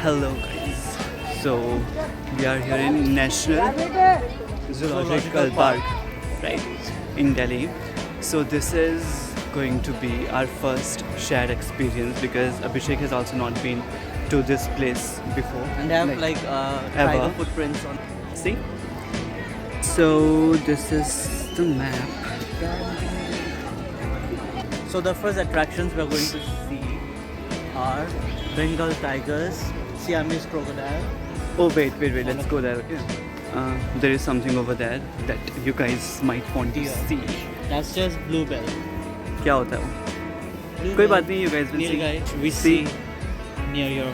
Hello guys. So we are here in National Zoological Park, right, in Delhi. So this is going to be our first shared experience because Abhishek has also not been to this place before. And they have like tiger ever. footprints on. See? So this is the map. So the first attractions we are going to see are Bengal tigers, Siamese crocodile. Oh wait, let's go there. Okay. There is something over there that you guys might want to see. That's just bluebell. क्या होता है वो? कोई बात नहीं, you guys will see. Nilgai, we see near your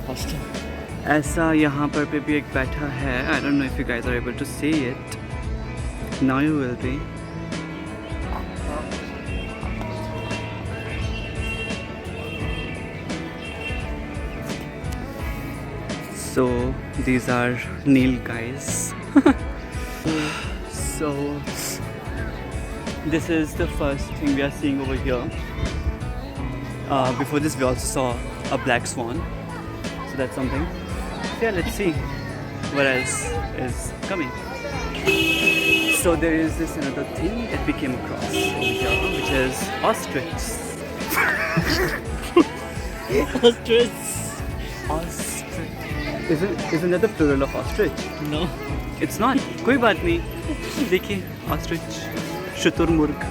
hostel. ऐसा यहाँ पर पे भी एक बैठा है. I don't know if you guys are able to see it. Now you will be. So these are Nil guys. So this is the first thing we are seeing over here. Before this we also saw a black swan. So that's something. So yeah, let's see what else is coming. So there is this another thing that we came across over here, which is ostrich. Ostrich. Ostrich. Isn't that the plural of ostrich? No. It's not. कोई बात नहीं. देखिए ostrich, शुतुरमुर्ग.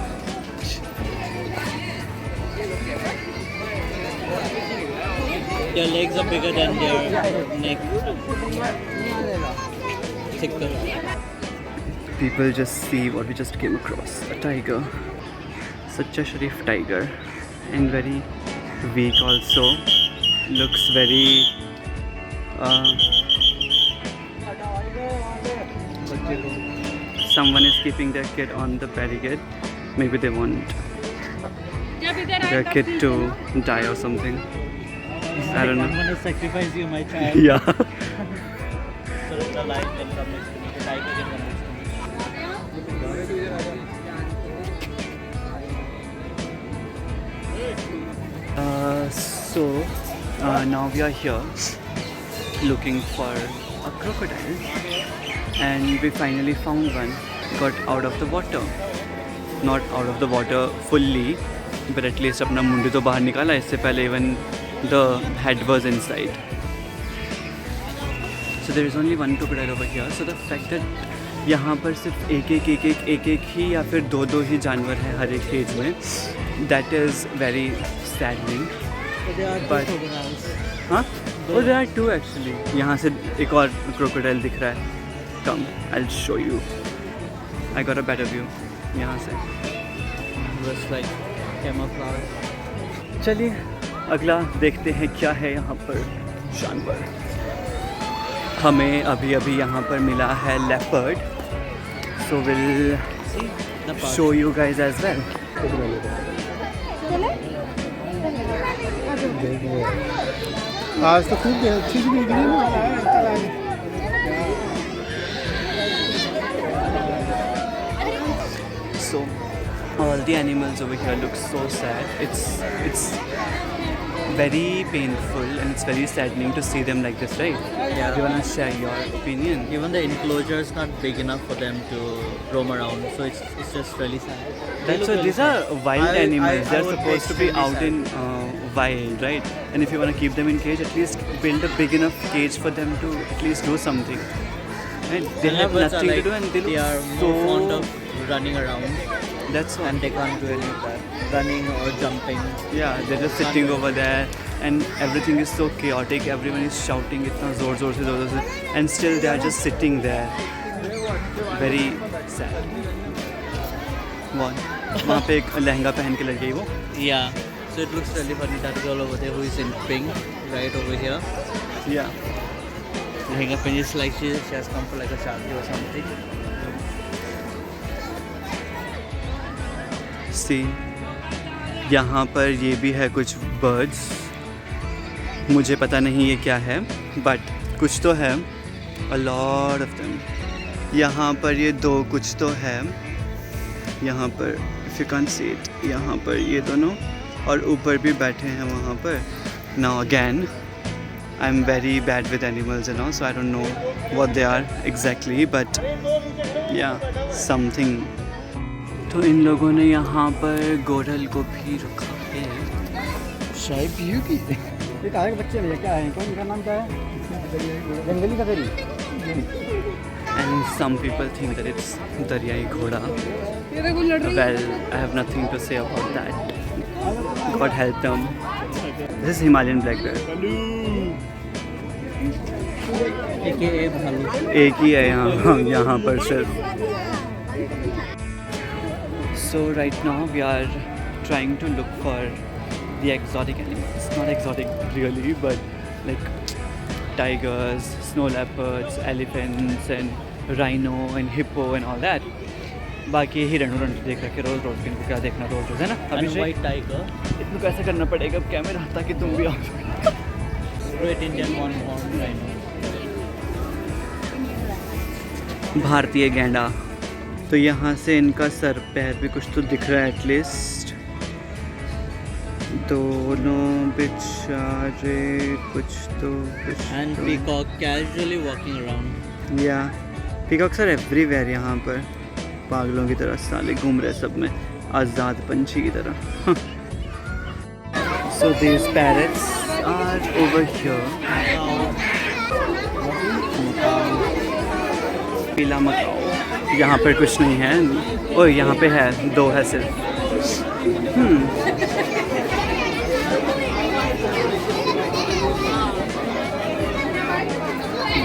Their legs are bigger than their neck. Thicker. People just see what we just came across. A tiger. Such a sharif tiger. And very weak also. Looks very... someone is keeping their kid on the barricade. Maybe they want their kid to die or something. I don't know. I'm gonna sacrifice you, my child. Yeah. So that the lion can come next to me. The tiger can come next to me. Now we are here looking for a crocodile, and we finally found one. Got out of the water. Not out of the water fully, but at least अपना मुंडी तो बाहर निकाला. इससे पहले even the head was inside. So there is only one crocodile over here. So the fact that यहाँ पर सिर्फ एक ही या फिर दो ही जानवर हैं हर एक केज में, that is very saddening. So there are two But- crocodiles. हाँ? Oh, there are two actually. यहाँ से एक और crocodile दिख रहा है. Come, I'll show you. I got a better view. यहाँ से. Just like camouflage. चलिए अगला देखते हैं क्या है यहाँ पर जानवर. हमें अभी यहाँ पर मिला है leopard. So we'll See the park. show you guys as well. आज तो खूब ठीक निकली ना. So all the animals over here look so sad. It's very painful and it's very saddening to see them like this, right? Yeah. You wanna share your opinion? Even the enclosure is not big enough for them to roam around, so it's just really sad. They That's look why really these are sad. wild I animals. They're would supposed to be extremely out sad. in wild, right? And if you want to keep them in cage, at least build a big enough cage for them to at least do something. Right? They have Leopards are nothing to like- do and they look are so... more fond of running around, That's why. and they can't do any of that, running or jumping. Yeah, they're just sitting over there and everything is so chaotic. Everyone is shouting इतना जोर से and still they are just sitting there. Very sad. वहाँ पे एक लहंगा पहन के लड़की है वो. Yeah. So it looks really funny. That girl over there who is in pink, right over here. Yeah. Lehenga pin is like she has come for like a shadi or something. See, यहाँ पर ये भी है कुछ birds. मुझे पता नहीं ये क्या है, but कुछ तो है. A lot of them. यहाँ पर ये दो कुछ तो है. यहाँ पर if you can't see it, यहाँ पर ये दोनों और ऊपर भी बैठे हैं वहाँ पर. Now again, I'm very bad with animals, you know, so I don't know what they are exactly, but yeah, something. तो इन लोगों ने यहाँ पर गोरल को भी रखा है. चाय पियोगी? ये कहाँ के बच्चे भैया क्या है? कौन इनका नाम क्या है? जंगली कबेरी. And some people think that it's Daryai Ghoda. Well, I have nothing to say about that. God help them. This is Himalayan black bear. AKA भालू. एक ही है यहाँ पर सिर्फ. So right now we are trying to look for the exotic animals. Not exotic really, but like tigers, snow leopards, elephants and rhino and hippo and all that. बाकी हिरण उरण देख रखे रोज रोज. इनको क्या देखना रोज रोज है ना. And Abhishek white tiger. इनको कैसे करना पड़ेगा अब कैमरा ताकि तुम भी आओ. Great Indian one-horned rhino. भारतीय गैंडा. तो यहाँ से इनका सर पैर भी कुछ तो दिख रहा है एटलीस्ट. दोनों बेचारे कुछ तो कुछ. And peacock casually walking around. या पीकॉक्स आर एवरीवेयर यहाँ पर. पागलों की तरह साले घूम रहे सब में, आज़ाद पंछी की तरह. So these parrots are over here. पीला मकाओ. यहाँ पर कुछ नहीं है. ओह यहाँ पे है, 2 है सिर्फ.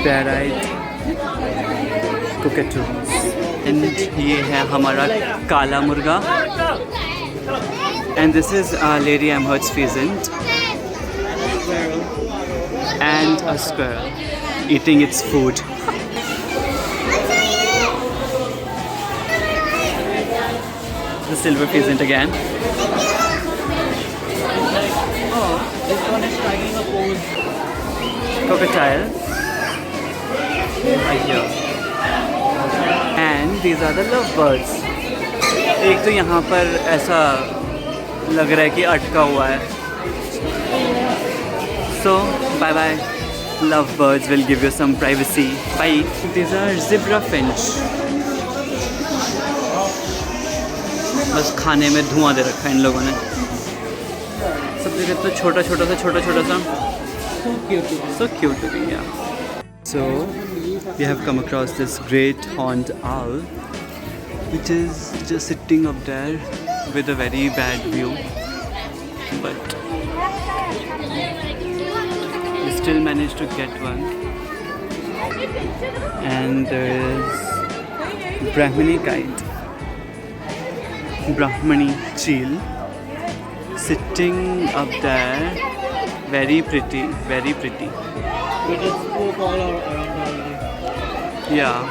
Barite cockatoos. And ये है हमारा काला मुर्गा. And this is Lady Amherst pheasant. And a squirrel eating its food. The silver pheasant again. Oh, this one is striking a pose. Crocodile. Right here. And these are the lovebirds. एक तो यहाँ पर ऐसा लग रहा है कि अटका हुआ है. So bye bye. Lovebirds will give you some privacy. Bye. These are zebra finch. बस खाने में धुआं दे रखा है इन लोगों ने. सब जगह तो छोटा छोटा सा. So cute. So cute to be, yeah. So we have come across this great horned owl, which is just sitting up there with a very bad view, but we still managed to get one. And there is Brahmini kite, Brahmani cheel, sitting up there. Very pretty, very pretty. We just spoke all around already. Yeah,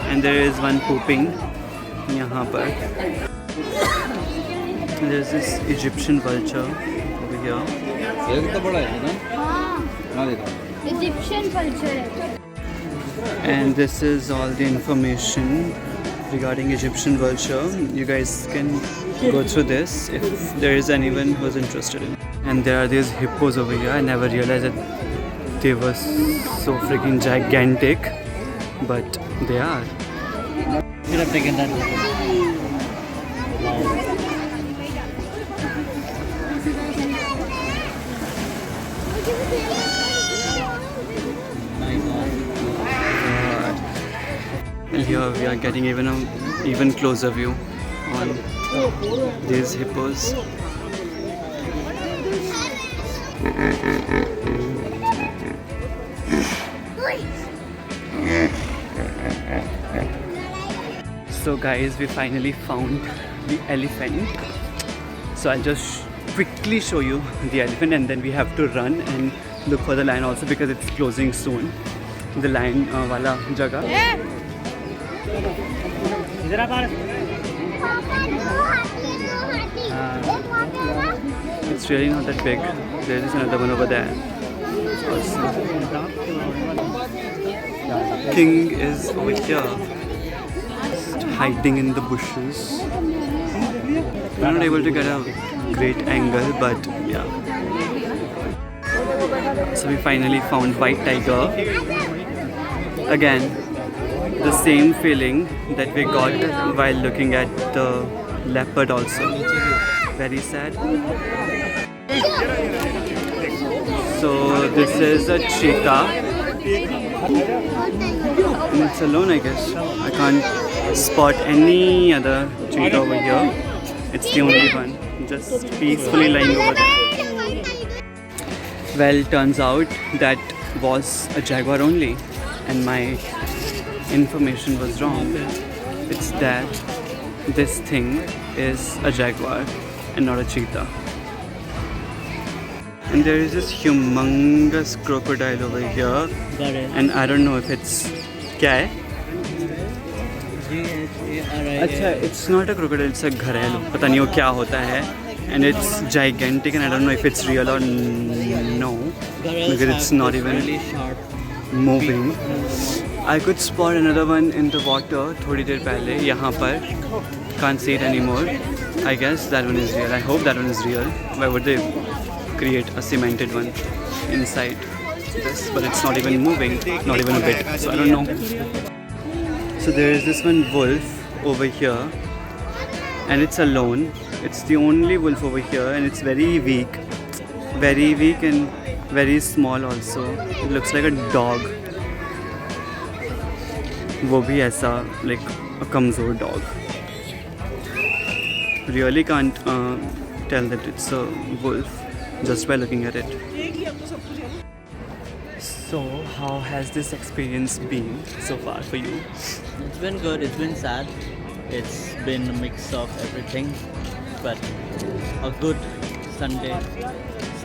and there is one pooping यहाँ पर. There's this Egyptian vulture over here. ये तो बड़ा है ना? हाँ देखो. Egyptian culture है. And this is all the information regarding Egyptian vulture. You guys can go through this if there is anyone who is interested in. And there are these hippos over here. I never realized that they were so freaking gigantic, but they are. Should have taken that photo. Wow. My God. And here we are getting even closer view on these hippos. So guys, we finally found the elephant. So I'll just quickly show you the elephant, and then we have to run and look for the lion also because it's closing soon. The lion wala jagah. It's really not that big. There is another one over there. Also. King is over here, just hiding in the bushes. We're not able to get a great angle, but yeah. So we finally found white tiger. Again, the same feeling that we got while looking at the leopard also. Very sad. So this is a cheetah. And it's alone, I guess. I can't spot any other cheetah over here. It's the only one, just peacefully lying over there. Well, turns out that was a jaguar only, and my information was wrong. It's that this thing is a jaguar and not a cheetah. And there is this humongous crocodile over here, Got it. and I don't know if it's क्या है? GHARIA. अच्छा, it's not a crocodile, it's a घरेलू. पता नहीं वो क्या होता है. And it's gigantic, and I don't know if it's real or no, because it's not even really sharp. moving. I could spot another one in the water थोड़ी देर पहले यहाँ पर. Can't see it anymore. I guess that one is real. I hope that one is real. Why would they create a cemented one inside this? But it's not even moving, not even a bit. So I don't know. So there is this one wolf over here, and it's alone. It's the only wolf over here, and it's very weak and very small also. It looks like a dog. वो भी ऐसा like a कमज़ोर dog. Really can't tell that it's a wolf just by looking at it. So how has this experience been so far for you? It's been good. It's been sad. It's been a mix of everything, but a good Sunday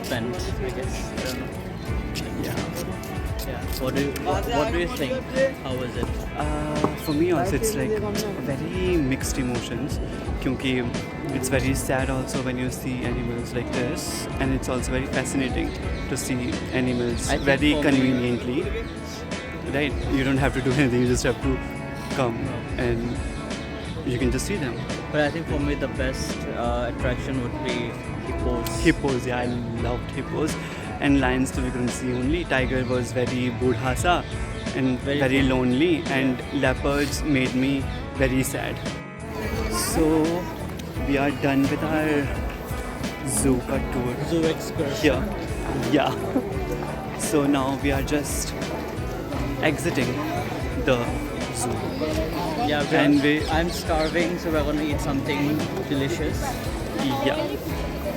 spent, I guess. I don't know. Yeah. Yeah. What do you think? How was it? For me also it's like very mixed emotions, क्योंकि it's very sad also when you see animals like this, and it's also very fascinating to see animals I think very for me- conveniently. Right? You don't have to do anything, you just have to come and you can just see them. But I think for me the best attraction would be hippos. Hippos, yeah, I loved hippos. And lions too we couldn't see only. Tiger was very budha sa and Very very fun. lonely, and leopards made me very sad. So we are done with our zoo tour Zoo excursion. here. Yeah. So now we are just exiting the zoo. Yeah, And I'm starving, so we're gonna eat something delicious. Yeah.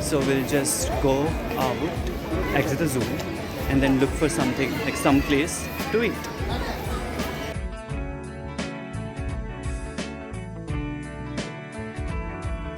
So we'll just go out, exit the zoo, and then look for something, like some place to eat.